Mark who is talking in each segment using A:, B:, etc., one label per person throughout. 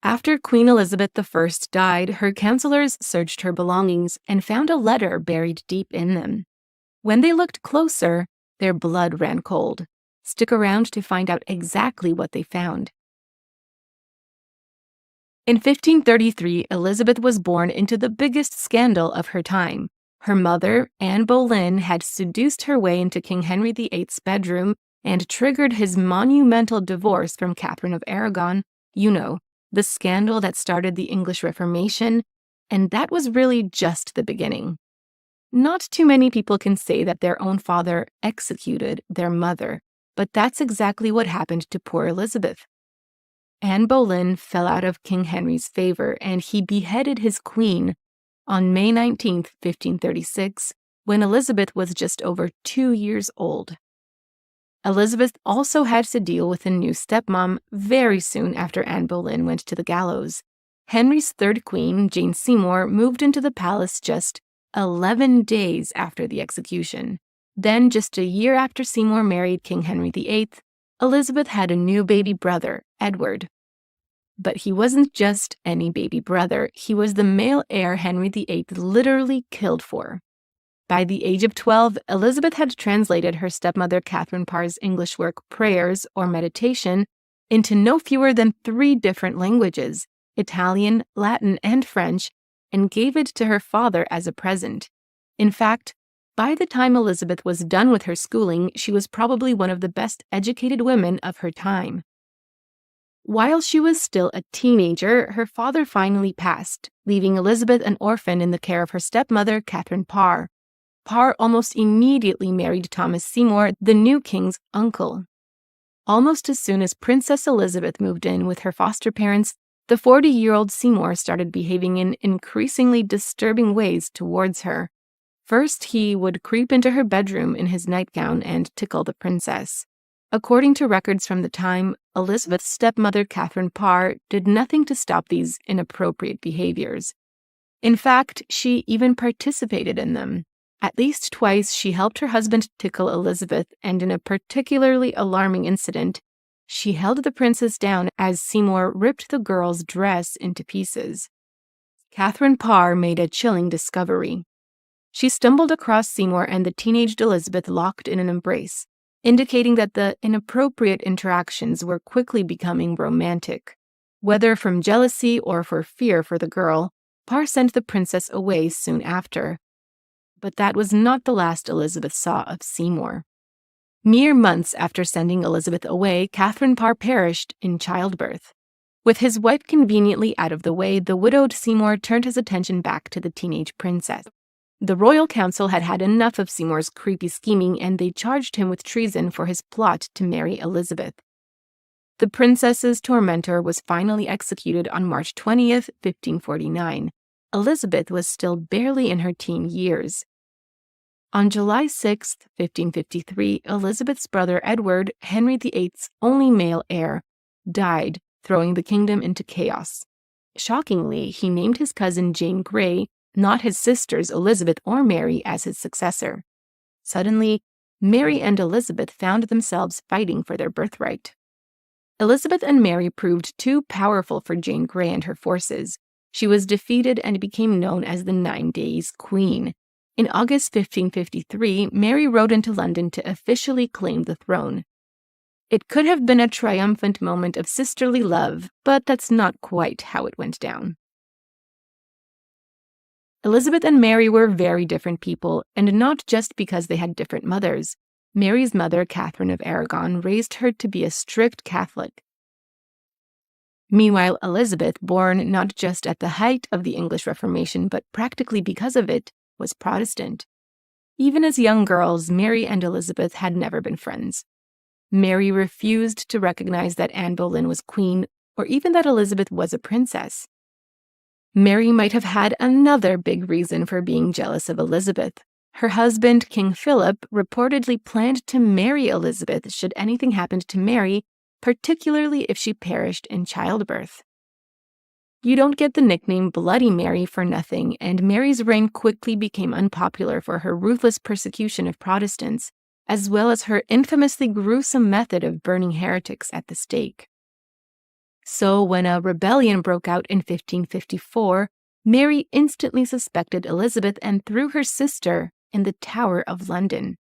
A: After Queen Elizabeth I died, her counselors searched her belongings and found a letter buried deep in them. When they looked closer, their blood ran cold. Stick around to find out exactly what they found. In 1533, Elizabeth was born into the biggest scandal of her time. Her mother, Anne Boleyn, had seduced her way into King Henry VIII's bedroom and triggered his monumental divorce from Catherine of Aragon, the scandal that started the English Reformation, and that was really just the beginning. Not too many people can say that their own father executed their mother, but that's exactly what happened to poor Elizabeth. Anne Boleyn fell out of King Henry's favor, and he beheaded his queen on May 19, 1536, when Elizabeth was just over 2 years old. Elizabeth also had to deal with a new stepmom very soon after Anne Boleyn went to the gallows. Henry's third queen, Jane Seymour, moved into the palace just 11 days after the execution. Then, just a year after Seymour married King Henry VIII, Elizabeth had a new baby brother, Edward. But he wasn't just any baby brother, he was the male heir Henry VIII literally killed for. By the age of 12, Elizabeth had translated her stepmother Catherine Parr's English work Prayers or Meditation into no fewer than 3 different languages, Italian, Latin, and French, and gave it to her father as a present. In fact, by the time Elizabeth was done with her schooling, she was probably one of the best educated women of her time. While she was still a teenager, her father finally passed, leaving Elizabeth an orphan in the care of her stepmother, Catherine Parr. Parr almost immediately married Thomas Seymour, the new king's uncle. Almost as soon as Princess Elizabeth moved in with her foster parents, the 40-year-old Seymour started behaving in increasingly disturbing ways towards her. First, he would creep into her bedroom in his nightgown and tickle the princess. According to records from the time, Elizabeth's stepmother, Catherine Parr, did nothing to stop these inappropriate behaviors. In fact, she even participated in them. At least twice, she helped her husband tickle Elizabeth, and in a particularly alarming incident, she held the princess down as Seymour ripped the girl's dress into pieces. Catherine Parr made a chilling discovery. She stumbled across Seymour and the teenaged Elizabeth locked in an embrace, indicating that the inappropriate interactions were quickly becoming romantic. Whether from jealousy or for fear for the girl, Parr sent the princess away soon after. But that was not the last Elizabeth saw of Seymour. Mere months after sending Elizabeth away, Catherine Parr perished in childbirth. With his wife conveniently out of the way, the widowed Seymour turned his attention back to the teenage princess. The royal council had had enough of Seymour's creepy scheming, and they charged him with treason for his plot to marry Elizabeth. The princess's tormentor was finally executed on March 20th, 1549. Elizabeth was still barely in her teen years. On July 6, 1553, Elizabeth's brother Edward, Henry VIII's only male heir, died, throwing the kingdom into chaos. Shockingly, he named his cousin Jane Grey, not his sisters Elizabeth or Mary, as his successor. Suddenly, Mary and Elizabeth found themselves fighting for their birthright. Elizabeth and Mary proved too powerful for Jane Grey and her forces. She was defeated and became known as the 9 Days Queen. In August 1553, Mary rode into London to officially claim the throne. It could have been a triumphant moment of sisterly love, but that's not quite how it went down. Elizabeth and Mary were very different people, and not just because they had different mothers. Mary's mother, Catherine of Aragon, raised her to be a strict Catholic. Meanwhile, Elizabeth, born not just at the height of the English Reformation, but practically because of it, was Protestant. Even as young girls, Mary and Elizabeth had never been friends. Mary refused to recognize that Anne Boleyn was queen, or even that Elizabeth was a princess. Mary might have had another big reason for being jealous of Elizabeth. Her husband, King Philip, reportedly planned to marry Elizabeth should anything happen to Mary, particularly if she perished in childbirth. You don't get the nickname Bloody Mary for nothing, and Mary's reign quickly became unpopular for her ruthless persecution of Protestants, as well as her infamously gruesome method of burning heretics at the stake. So when a rebellion broke out in 1554, Mary instantly suspected Elizabeth and threw her sister in the Tower of London.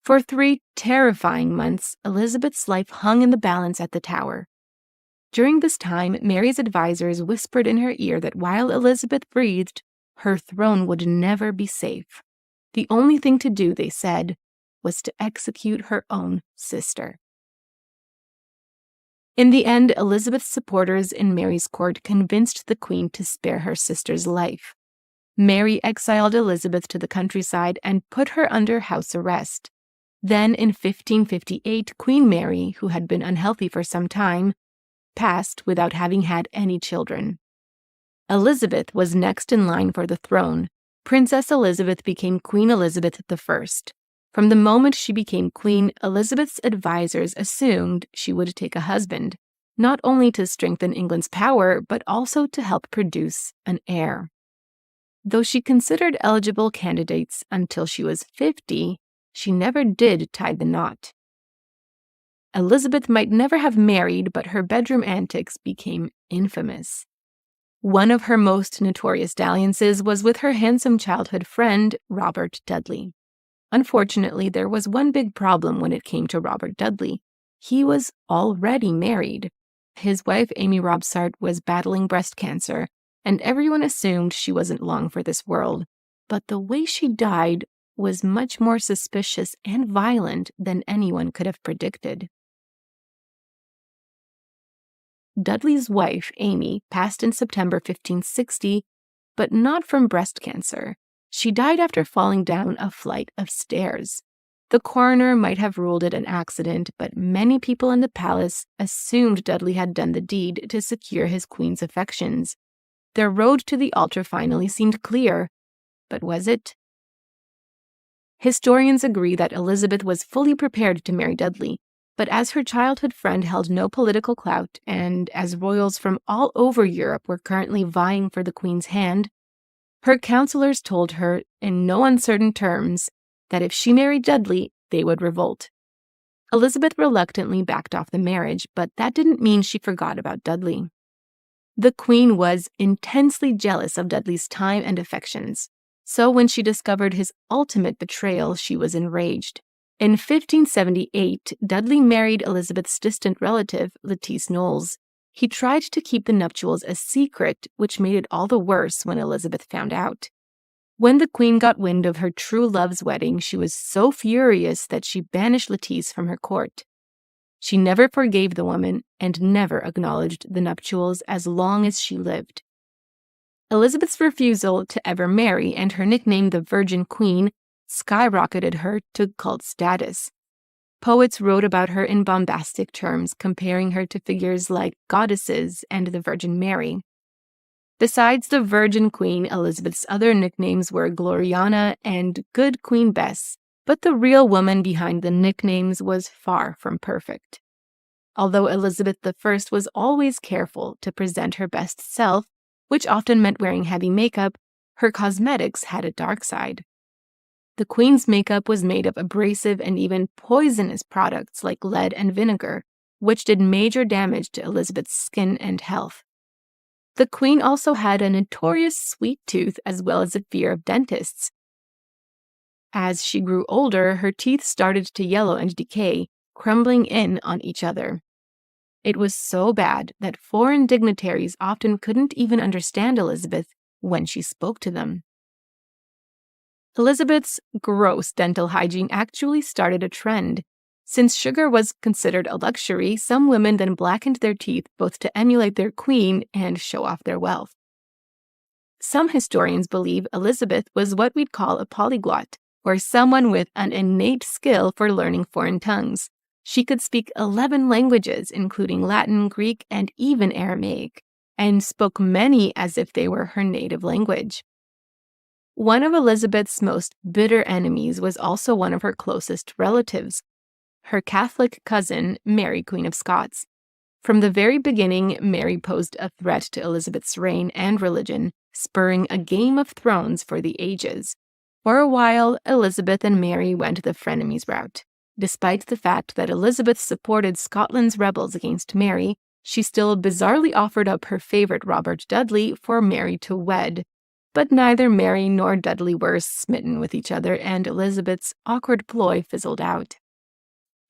A: For 3 terrifying months, Elizabeth's life hung in the balance at the Tower. During this time, Mary's advisors whispered in her ear that while Elizabeth breathed, her throne would never be safe. The only thing to do, they said, was to execute her own sister. In the end, Elizabeth's supporters in Mary's court convinced the Queen to spare her sister's life. Mary exiled Elizabeth to the countryside and put her under house arrest. Then, in 1558, Queen Mary, who had been unhealthy for some time, passed without having had any children. Elizabeth was next in line for the throne. Princess Elizabeth became Queen Elizabeth I. From the moment she became queen, Elizabeth's advisors assumed she would take a husband, not only to strengthen England's power, but also to help produce an heir. Though she considered eligible candidates until she was 50, she never did tie the knot. Elizabeth might never have married, but her bedroom antics became infamous. One of her most notorious dalliances was with her handsome childhood friend, Robert Dudley. Unfortunately, there was one big problem when it came to Robert Dudley. He was already married. His wife, Amy Robsart, was battling breast cancer, and everyone assumed she wasn't long for this world. But the way she died was much more suspicious and violent than anyone could have predicted. Dudley's wife, Amy, passed in September 1560, but not from breast cancer. She died after falling down a flight of stairs. The coroner might have ruled it an accident, but many people in the palace assumed Dudley had done the deed to secure his queen's affections. Their road to the altar finally seemed clear, but was it? Historians agree that Elizabeth was fully prepared to marry Dudley, but as her childhood friend held no political clout, and as royals from all over Europe were currently vying for the queen's hand, her counselors told her in no uncertain terms that if she married Dudley, they would revolt. Elizabeth reluctantly backed off the marriage, but that didn't mean she forgot about Dudley. The Queen was intensely jealous of Dudley's time and affections, so when she discovered his ultimate betrayal, she was enraged. In 1578, Dudley married Elizabeth's distant relative, Lettice Knowles. He tried to keep the nuptials a secret, which made it all the worse when Elizabeth found out. When the Queen got wind of her true love's wedding, she was so furious that she banished Lettice from her court. She never forgave the woman and never acknowledged the nuptials as long as she lived. Elizabeth's refusal to ever marry and her nickname the Virgin Queen skyrocketed her to cult status. Poets wrote about her in bombastic terms, comparing her to figures like goddesses and the Virgin Mary. Besides the Virgin Queen, Elizabeth's other nicknames were Gloriana and Good Queen Bess, but the real woman behind the nicknames was far from perfect. Although Elizabeth I was always careful to present her best self, which often meant wearing heavy makeup, her cosmetics had a dark side. The Queen's makeup was made of abrasive and even poisonous products like lead and vinegar, which did major damage to Elizabeth's skin and health. The Queen also had a notorious sweet tooth as well as a fear of dentists. As she grew older, her teeth started to yellow and decay, crumbling in on each other. It was so bad that foreign dignitaries often couldn't even understand Elizabeth when she spoke to them. Elizabeth's gross dental hygiene actually started a trend. Since sugar was considered a luxury, some women then blackened their teeth both to emulate their queen and show off their wealth. Some historians believe Elizabeth was what we'd call a polyglot, or someone with an innate skill for learning foreign tongues. She could speak 11 languages, including Latin, Greek, and even Aramaic, and spoke many as if they were her native language. One of Elizabeth's most bitter enemies was also one of her closest relatives, her Catholic cousin, Mary, Queen of Scots. From the very beginning, Mary posed a threat to Elizabeth's reign and religion, spurring a game of thrones for the ages. For a while, Elizabeth and Mary went the frenemies route. Despite the fact that Elizabeth supported Scotland's rebels against Mary, She still bizarrely offered up her favorite Robert Dudley for Mary to wed, but neither Mary nor Dudley were smitten with each other, and Elizabeth's awkward ploy fizzled out.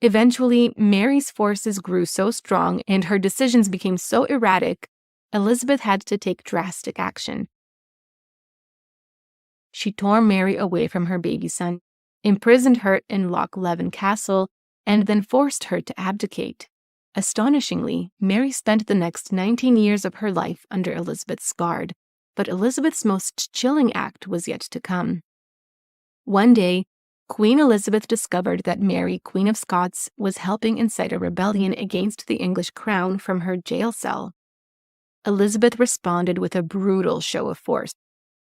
A: Eventually, Mary's forces grew so strong and her decisions became so erratic, Elizabeth had to take drastic action. She tore Mary away from her baby son, imprisoned her in Loch Leven Castle, and then forced her to abdicate. Astonishingly, Mary spent the next 19 years of her life under Elizabeth's guard, but Elizabeth's most chilling act was yet to come. One day, Queen Elizabeth discovered that Mary, Queen of Scots, was helping incite a rebellion against the English crown from her jail cell. Elizabeth responded with a brutal show of force.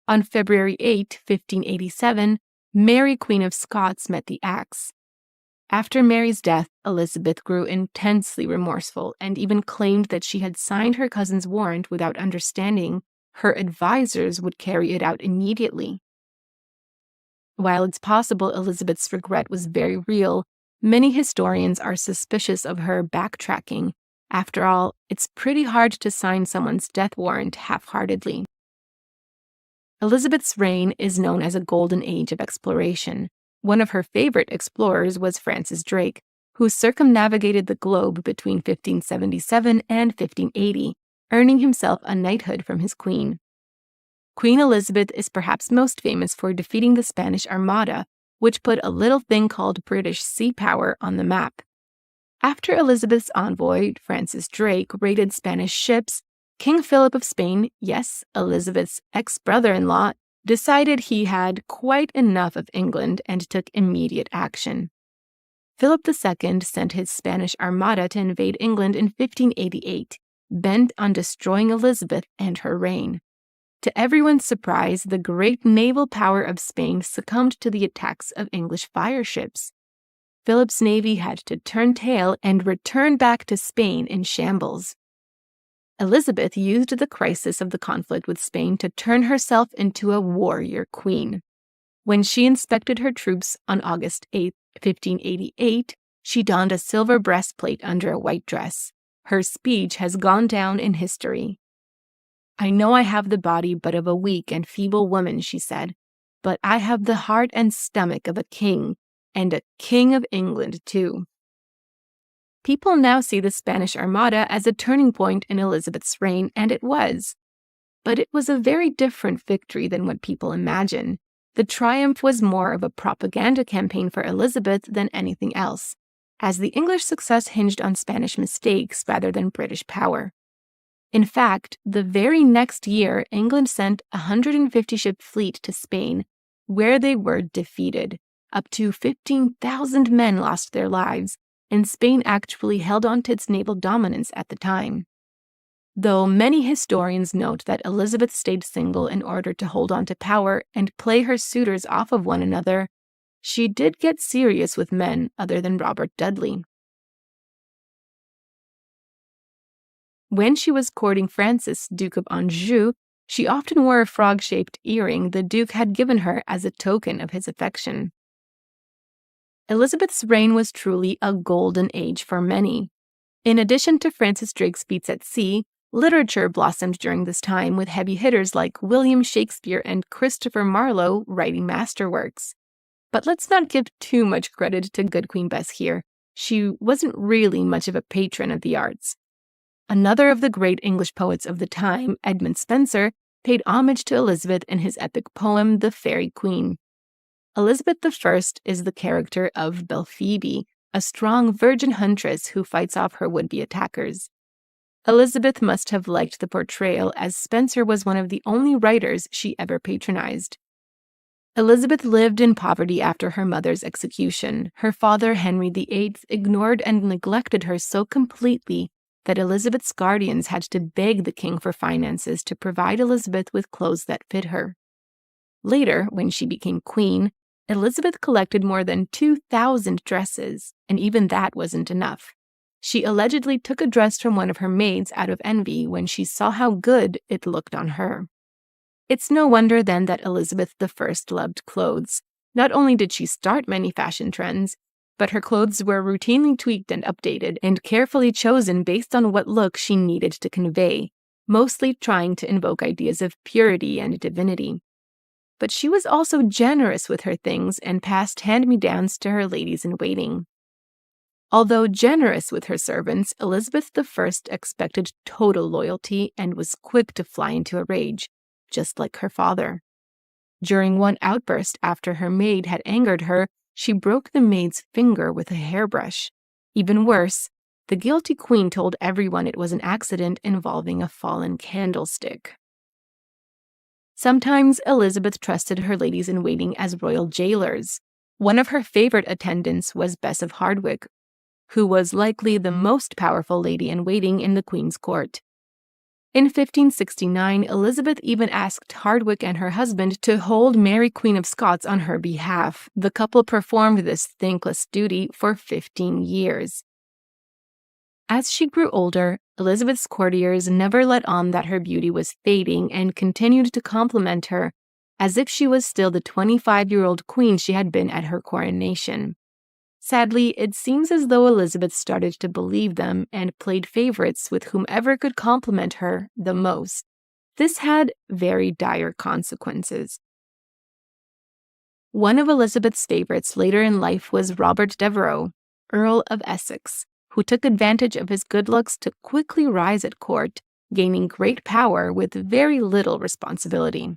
A: On February 8, 1587, Mary, Queen of Scots, met the axe. After Mary's death, Elizabeth grew intensely remorseful and even claimed that she had signed her cousin's warrant without understanding her advisors would carry it out immediately. While it's possible Elizabeth's regret was very real, many historians are suspicious of her backtracking. After all, it's pretty hard to sign someone's death warrant half-heartedly. Elizabeth's reign is known as a golden age of exploration. One of her favorite explorers was Francis Drake, who circumnavigated the globe between 1577 and 1580, earning himself a knighthood from his queen. Queen Elizabeth is perhaps most famous for defeating the Spanish Armada, which put a little thing called British sea power on the map. After Elizabeth's envoy, Francis Drake, raided Spanish ships, King Philip of Spain, yes, Elizabeth's ex-brother-in-law, decided he had quite enough of England and took immediate action. Philip II sent his Spanish Armada to invade England in 1588, bent on destroying Elizabeth and her reign. To everyone's surprise, the great naval power of Spain succumbed to the attacks of English fireships. Philip's navy had to turn tail and return back to Spain in shambles. Elizabeth used the crisis of the conflict with Spain to turn herself into a warrior queen. When she inspected her troops on August 8, 1588, she donned a silver breastplate under a white dress. Her speech has gone down in history. "I know I have the body but of a weak and feeble woman," she said, "but I have the heart and stomach of a king, and a king of England, too." People now see the Spanish Armada as a turning point in Elizabeth's reign, and it was. But it was a very different victory than what people imagine. The triumph was more of a propaganda campaign for Elizabeth than anything else, as the English success hinged on Spanish mistakes rather than British power. In fact, the very next year, England sent a 150-ship fleet to Spain, where they were defeated. Up to 15,000 men lost their lives, and Spain actually held on to its naval dominance at the time. Though many historians note that Elizabeth stayed single in order to hold on to power and play her suitors off of one another, she did get serious with men other than Robert Dudley. When she was courting Francis, Duke of Anjou, she often wore a frog-shaped earring the Duke had given her as a token of his affection. Elizabeth's reign was truly a golden age for many. In addition to Francis Drake's feats at sea, literature blossomed during this time with heavy hitters like William Shakespeare and Christopher Marlowe writing masterworks. But let's not give too much credit to good Queen Bess here. She wasn't really much of a patron of the arts. Another of the great English poets of the time, Edmund Spenser, paid homage to Elizabeth in his epic poem, The Faerie Queen. Elizabeth I is the character of Belphoebe, a strong virgin huntress who fights off her would-be attackers. Elizabeth must have liked the portrayal, as Spenser was one of the only writers she ever patronized. Elizabeth lived in poverty after her mother's execution. Her father, Henry VIII, ignored and neglected her so completely that Elizabeth's guardians had to beg the king for finances to provide Elizabeth with clothes that fit her. Later, when she became queen, Elizabeth collected more than 2,000 dresses, and even that wasn't enough. She allegedly took a dress from one of her maids out of envy when she saw how good it looked on her. It's no wonder then that Elizabeth I loved clothes. Not only did she start many fashion trends, but her clothes were routinely tweaked and updated and carefully chosen based on what look she needed to convey, mostly trying to invoke ideas of purity and divinity. But she was also generous with her things and passed hand-me-downs to her ladies-in-waiting. Although generous with her servants, Elizabeth I expected total loyalty and was quick to fly into a rage, just like her father. During one outburst after her maid had angered her, she broke the maid's finger with a hairbrush. Even worse, the guilty queen told everyone it was an accident involving a fallen candlestick. Sometimes Elizabeth trusted her ladies-in-waiting as royal jailers. One of her favorite attendants was Bess of Hardwicke, who was likely the most powerful lady-in-waiting in the Queen's court. In 1569, Elizabeth even asked Hardwicke and her husband to hold Mary Queen of Scots on her behalf. The couple performed this thankless duty for 15 years. As she grew older, Elizabeth's courtiers never let on that her beauty was fading and continued to compliment her, as if she was still the 25-year-old queen she had been at her coronation. Sadly, it seems as though Elizabeth started to believe them and played favorites with whomever could compliment her the most. This had very dire consequences. One of Elizabeth's favorites later in life was Robert Devereux, Earl of Essex, who took advantage of his good looks to quickly rise at court, gaining great power with very little responsibility.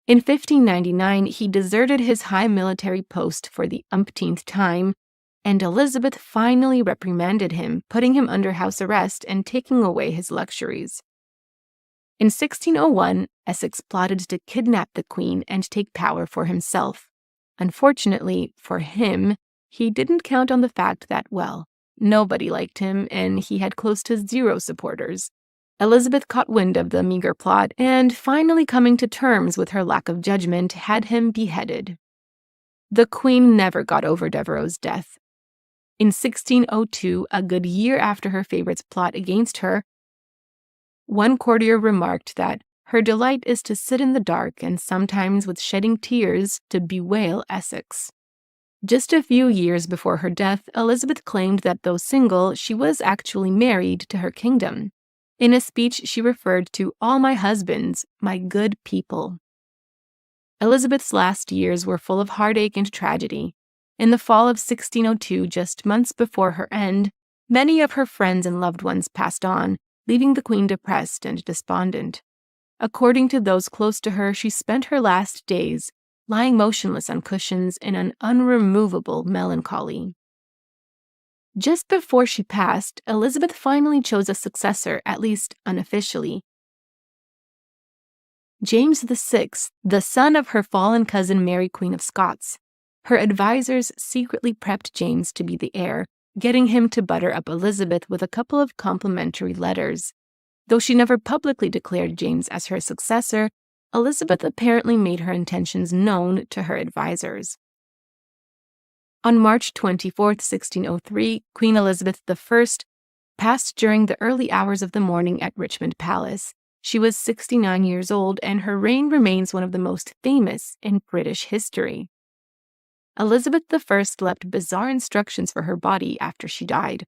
A: In 1599, he deserted his high military post for the umpteenth time, and Elizabeth finally reprimanded him, putting him under house arrest and taking away his luxuries. In 1601, Essex plotted to kidnap the Queen and take power for himself. Unfortunately for him, he didn't count on the fact that, well, nobody liked him and he had close to 0 supporters. Elizabeth caught wind of the meager plot and, finally coming to terms with her lack of judgment, had him beheaded. The Queen never got over Devereux's death. In 1602, a good year after her favorite's plot against her, one courtier remarked that her delight is to sit in the dark and sometimes with shedding tears to bewail Essex. Just a few years before her death, Elizabeth claimed that though single, she was actually married to her kingdom. In a speech, she referred to all my husbands, my good people. Elizabeth's last years were full of heartache and tragedy. In the fall of 1602, just months before her end, many of her friends and loved ones passed on, leaving the Queen depressed and despondent. According to those close to her, she spent her last days lying motionless on cushions in an unremovable melancholy. Just before she passed, Elizabeth finally chose a successor, at least unofficially. James VI, the son of her fallen cousin Mary Queen of Scots. Her advisors secretly prepped James to be the heir, getting him to butter up Elizabeth with a couple of complimentary letters. Though she never publicly declared James as her successor, Elizabeth apparently made her intentions known to her advisors. On March 24, 1603, Queen Elizabeth I passed during the early hours of the morning at Richmond Palace. She was 69 years old, and her reign remains one of the most famous in British history. Elizabeth I left bizarre instructions for her body after she died.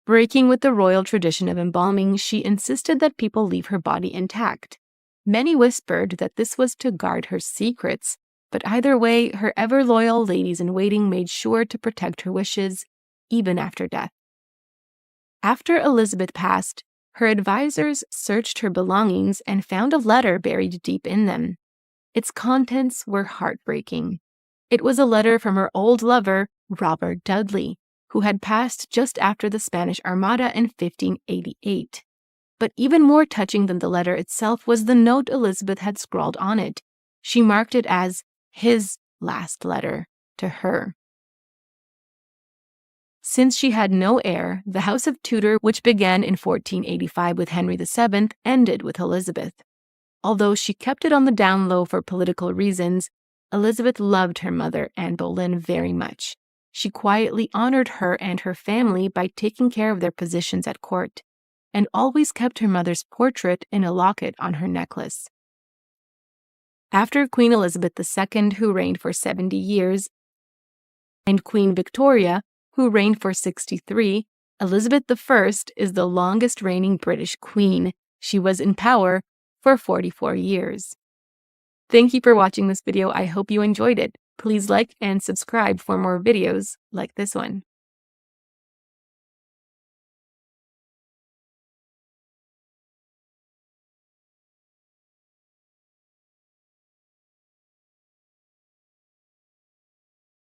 A: Breaking with the royal tradition of embalming, she insisted that people leave her body intact. Many whispered that this was to guard her secrets, but either way, her ever-loyal ladies-in-waiting made sure to protect her wishes, even after death. After Elizabeth passed, her advisors searched her belongings and found a letter buried deep in them. Its contents were heartbreaking. It was a letter from her old lover, Robert Dudley, who had passed just after the Spanish Armada in 1588. But even more touching than the letter itself was the note Elizabeth had scrawled on it. She marked it as his last letter to her. Since she had no heir, the House of Tudor, which began in 1485 with Henry VII, ended with Elizabeth. Although she kept it on the down low for political reasons, Elizabeth loved her mother, Anne Boleyn, very much. She quietly honored her and her family by taking care of their positions at court, and always kept her mother's portrait in a locket on her necklace. After Queen Elizabeth II, who reigned for 70 years, and Queen Victoria, who reigned for 63, Elizabeth I is the longest reigning British queen. She was in power for 44 years. Thank you for watching this video. I hope you enjoyed it. Please like and subscribe for more videos like this one.